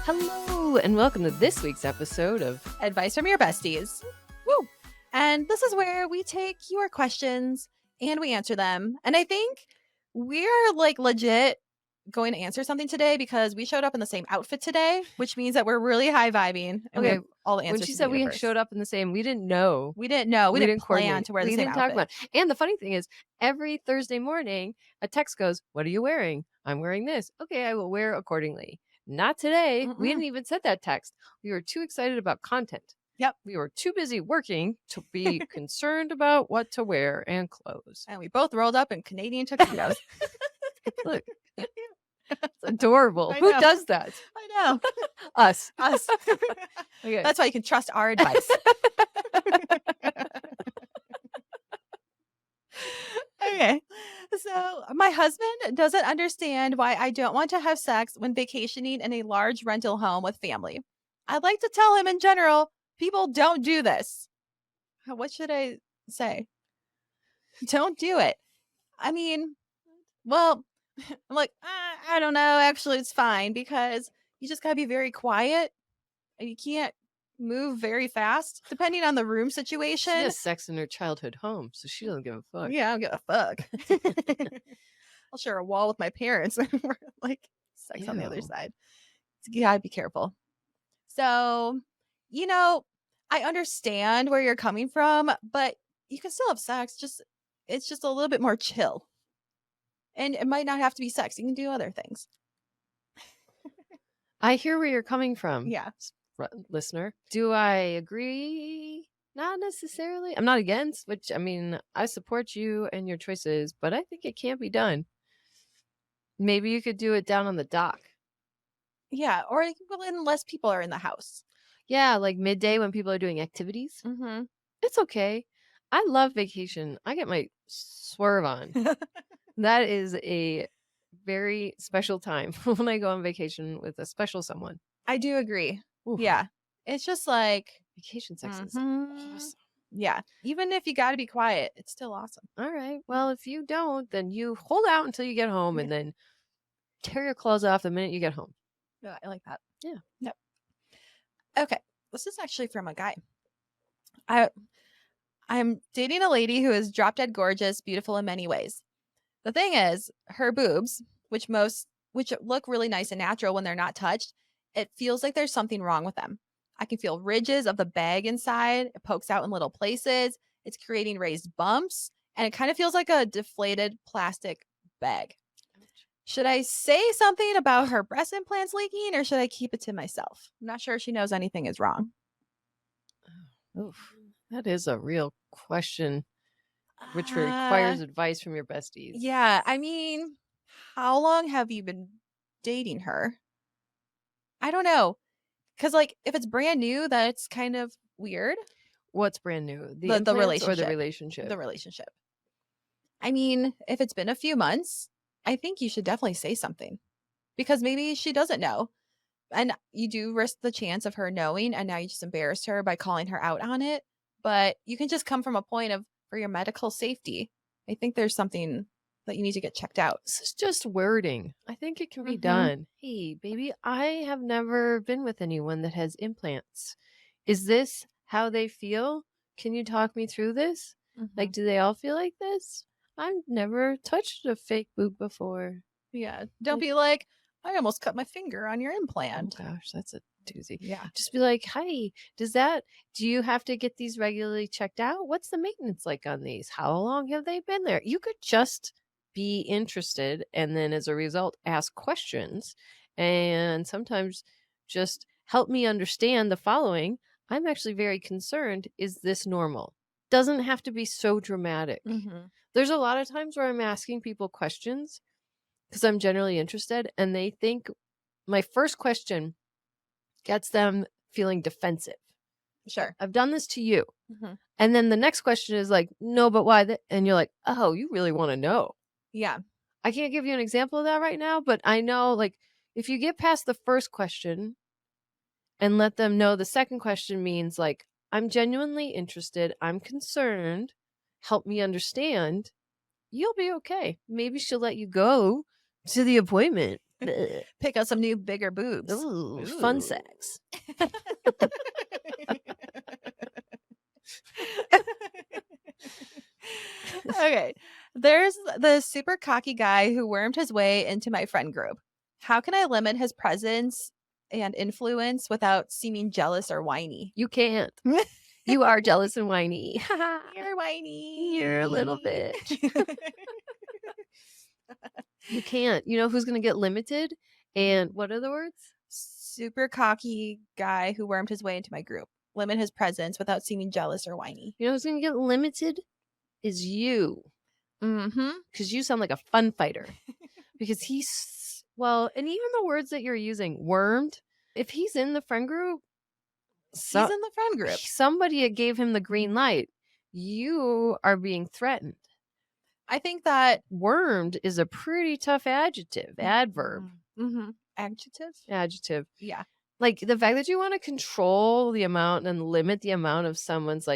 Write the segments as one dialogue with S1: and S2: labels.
S1: Hello, and welcome to this week's episode of
S2: Advice from your besties. Woo! And this is where we take your questions and we answer them. And I think we're like legit going to answer something today because we showed up in the same outfit today, which means that we're really high vibing and we
S1: Okay,
S2: have all the answers.
S1: when she
S2: to
S1: said
S2: the
S1: we
S2: universe.
S1: showed up in the same, we didn't know.
S2: We didn't know. We didn't plan
S1: coordinate.
S2: to wear the
S1: we
S2: same
S1: didn't
S2: outfit.
S1: talk about it. And the funny thing is, every Thursday morning, a text goes, "What are you wearing?" "I'm wearing this." "Okay, I will wear accordingly." Not today. We didn't even send that text. We were too excited about content.
S2: Yep.
S1: We were too busy working to be concerned about what to wear and clothes.
S2: And we both rolled up in Canadian tuxedos.
S1: Look. It's adorable.
S2: I
S1: Who
S2: know.
S1: does that?
S2: I know.
S1: Us.
S2: Okay. That's why you can trust our advice. Okay. So my husband doesn't understand why I don't want to have sex when vacationing in a large rental home with family. I'd like to tell him in general, people don't do this. What should I say? Don't do it. I mean, well, I'm like, I don't know. Actually, it's fine because you just got to be very quiet and you can't move very fast depending on the room
S1: She
S2: situation.
S1: has sex in her childhood home, so she doesn't give a fuck.
S2: Yeah, I don't give a fuck. I'll share a wall with my parents and we're like sex on the other
S1: Ew.
S2: side. So you gotta be careful. So, I understand where you're coming from, but you can still have sex. It's just a little bit more chill. And it might not have to be sex. You can do other things.
S1: I hear where you're coming from.
S2: Yeah.
S1: Listener. Do I agree? Not necessarily. I'm not against, which I mean, I support you and your choices, but I think it can be done. Maybe you could do it down on the dock.
S2: Yeah. Or when less people are in the house.
S1: Yeah, like midday when people are doing activities.
S2: Mm-hmm.
S1: It's okay. I love vacation. I get my swerve on. That is a very special time when I go on vacation with a special someone.
S2: I do agree.
S1: Oof.
S2: Yeah. It's just like
S1: Vacation sex is
S2: mhm.
S1: awesome.
S2: Yeah. Even if you got to be quiet, it's still awesome.
S1: All right. Well, if you don't, then you hold out until you get home and then tear your clothes off the minute you get home.
S2: Yeah, I like that.
S1: Yeah.
S2: Yep. Okay. This is actually from a guy. I'm dating a lady who is drop dead gorgeous, beautiful in many ways. The thing is, her boobs, which look really nice and natural when they're not touched, it feels like there's something wrong with them. I can feel ridges of the bag inside. It pokes out in little places. It's creating raised bumps, and it kind of feels like a deflated plastic bag. Should I say something about her breast implants leaking, or should I keep it to myself? I'm not sure if she knows anything is wrong.
S1: Oof. That is a real question, which requires advice from your besties.
S2: Yeah, I mean, how long have you been dating her? I don't know. Because, if it's brand new, that's kind of weird.
S1: What's brand new?
S2: The
S1: implants
S2: relationship.
S1: or the relationship?
S2: The relationship. I mean, if it's been a few months, I think you should definitely say something. Because maybe she doesn't know. And you do risk the chance of her knowing, and now you just embarrassed her by calling her out on it. But you can just come from a point of, for your medical safety, I think there's something that you need to get checked out.
S1: This is just wording. I think it can be done. Hey, baby, I have never been with anyone that has implants. Is this how they feel? Can you talk me through this? Like, do they all feel like this? I've never touched a fake boob before.
S2: Yeah. Don't be like, I almost cut my finger on your implant.
S1: Oh gosh, that's a doozy.
S2: Yeah.
S1: Just be like, hi, do you have to get these regularly checked out? What's the maintenance like on these? How long have they been there? You could just be interested and then as a result ask questions and sometimes just help me understand the following. I'm actually very concerned. Is this normal? Doesn't have to be so dramatic. There's a lot of times where I'm asking people questions because I'm generally interested and they think my first question gets them feeling defensive.
S2: Sure.
S1: I've done this to you. And then the next question is like, no, but why? And you're like, oh, you really want to know.
S2: Yeah.
S1: I can't give you an example of that right now, but I know like if you get past the first question and let them know the second question means like, I'm genuinely interested. I'm concerned. Help me understand. You'll be okay. Maybe she'll let you go to the appointment. Bleh.
S2: Pick out some new bigger boobs.
S1: Ooh, fun sex.
S2: Okay. There's the super cocky guy who wormed his way into my friend group. How can I limit his presence and influence without seeming jealous or whiny?
S1: You can't. You are jealous and whiny.
S2: You're whiny.
S1: You're a little bitch. You can't. You know who's going to get limited? And what are the words?
S2: Super cocky guy who wormed his way into my group. Limit his presence without seeming jealous or whiny.
S1: You know who's going to get limited? Is you.
S2: Mm-hmm.
S1: Because you sound like a fun fighter. Because well, and even the words that you're using, wormed, if he's in the friend group,
S2: He's in the friend group.
S1: somebody gave him the green light. You are being threatened.
S2: I think that
S1: Wormed is a pretty tough adjective, adverb.
S2: Mm-hmm. Adjective? Yeah.
S1: Like the fact that you want to control the amount and limit the amount of someone's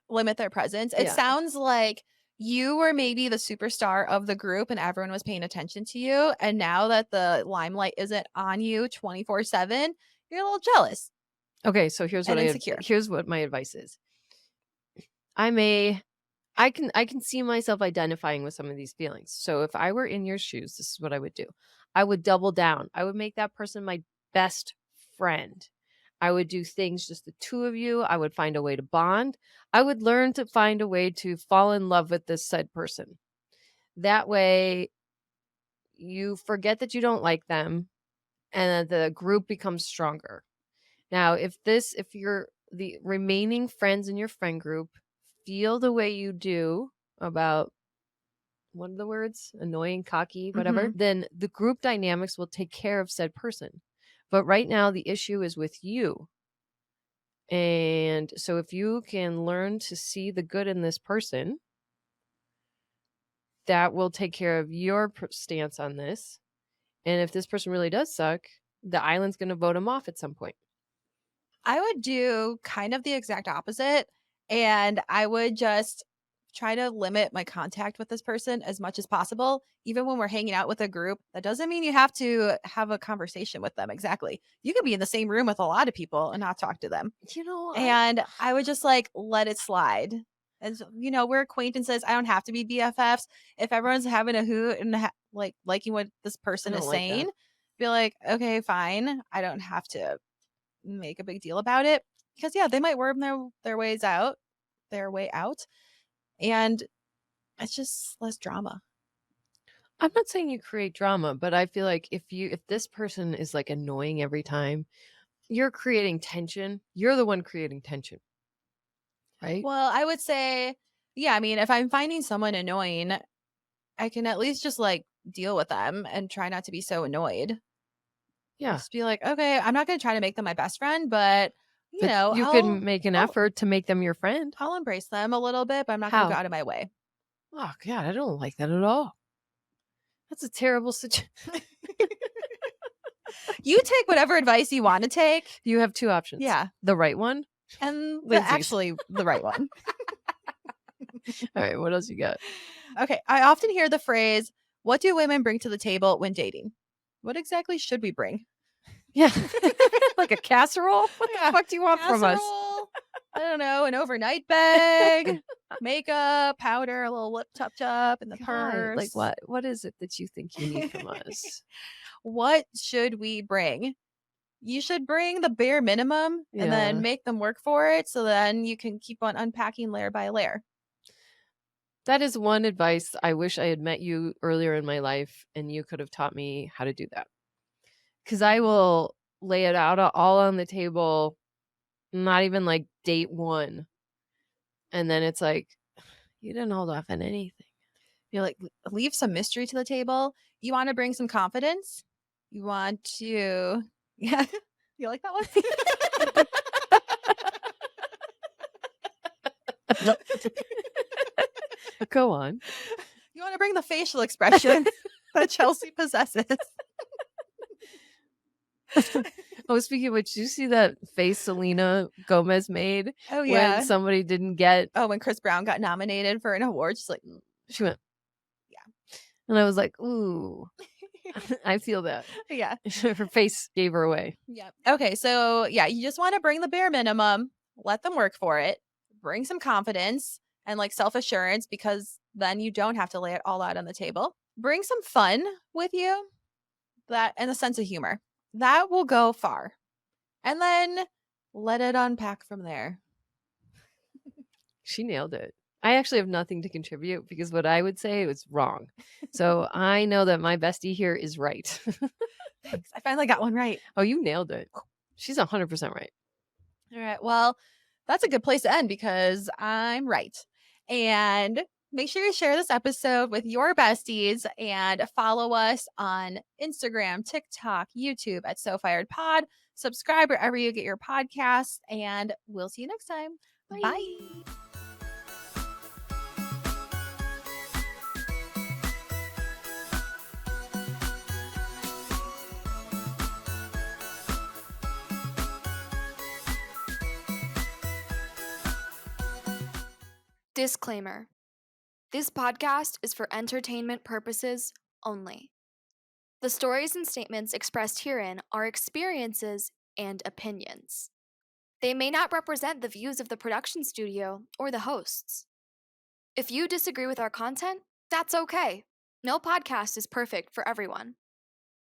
S2: Limit their presence. It
S1: Yeah.
S2: sounds like you were maybe the superstar of the group and everyone was paying attention to you. And now that the limelight isn't on you 24/7, you're a little jealous.
S1: Okay, so here's what my advice is. I can see myself identifying with some of these feelings. So if I were in your shoes, this is what I would do. I would double down. I would make that person my best friend. I would do things just the two of you. I would find a way to bond. I would learn to find a way to fall in love with this said person. That way you forget that you don't like them and the group becomes stronger. Now, if you're the remaining friends in your friend group feel the way you do about what are the words? Annoying, cocky, whatever, then the group dynamics will take care of said person. But right now, the issue is with you. And so if you can learn to see the good in this person, that will take care of your stance on this. And if this person really does suck, the island's going to vote him off at some point.
S2: I would do kind of the exact opposite. And I would just try to limit my contact with this person as much as possible. Even when we're hanging out with a group, that doesn't mean you have to have a conversation with them. Exactly. You could be in the same room with a lot of people and not talk to them. And I would just let it slide. As we're acquaintances. I don't have to be BFFs. If everyone's having a hoot and liking what this person is saying, be like, okay, fine. I don't have to make a big deal about it because they might worm their way out, and it's just less drama.
S1: I'm not saying you create drama, but I feel like if this person is annoying every time, you're creating tension. You're the one creating tension. Right?
S2: Well, I would say, if I'm finding someone annoying, I can at least just deal with them and try not to be so annoyed.
S1: Yeah.
S2: Just be like, okay, I'm not going to try to make them my best friend, but you
S1: can make an effort to make them your friend.
S2: I'll embrace them a little bit, but I'm not going to go out of my way.
S1: Oh God, I don't like that at all. That's a terrible situation.
S2: You take whatever advice you want to take.
S1: You have two options.
S2: Yeah.
S1: The right one
S2: and actually the right one.
S1: All right, what else you got?
S2: Okay, I often hear the phrase, what do women bring to the table when dating? What exactly should we bring?
S1: Yeah. Like a casserole? What the fuck do you want from us?
S2: I don't know, an overnight bag, makeup, powder, a little lip touch-up in the purse.
S1: Like what is it that you think you need from us?
S2: What should we bring? You should bring the bare minimum and then make them work for it so then you can keep on unpacking layer by layer.
S1: That is one advice. I wish I had met you earlier in my life and you could have taught me how to do that. Because I will lay it out all on the table, not even date one. And then it's like, you didn't hold off on anything.
S2: You're leave some mystery to the table. You want to bring some confidence. You want to, yeah. You like that one?
S1: Go on.
S2: You want to bring the facial expression that Chelsea possesses.
S1: Oh, speaking of which, did you see that face Selena Gomez made?
S2: Oh, yeah.
S1: When somebody didn't get...
S2: Oh, when Chris Brown got nominated for an award, she went...
S1: Yeah. And I was like, "Ooh, I feel that."
S2: Yeah.
S1: Her face gave her away.
S2: Yeah. Okay. So, yeah, you just want to bring the bare minimum, let them work for it, bring some confidence and like self assurance because then you don't have to lay it all out on the table. Bring some fun with you that and a sense of humor. That will go far. And then let it unpack from there.
S1: She nailed it. I actually have nothing to contribute because what I would say was wrong. So I know that my bestie here is right.
S2: Thanks. I finally got one right.
S1: Oh, you nailed it. She's 100% right.
S2: All right. Well, that's a good place to end because I'm right. And make sure you share this episode with your besties and follow us on Instagram, TikTok, YouTube at So Fired Pod. Subscribe wherever you get your podcasts, and we'll see you next time. Bye.
S1: Bye.
S3: Disclaimer: this podcast is for entertainment purposes only. The stories and statements expressed herein are experiences and opinions. They may not represent the views of the production studio or the hosts. If you disagree with our content, that's okay. No podcast is perfect for everyone.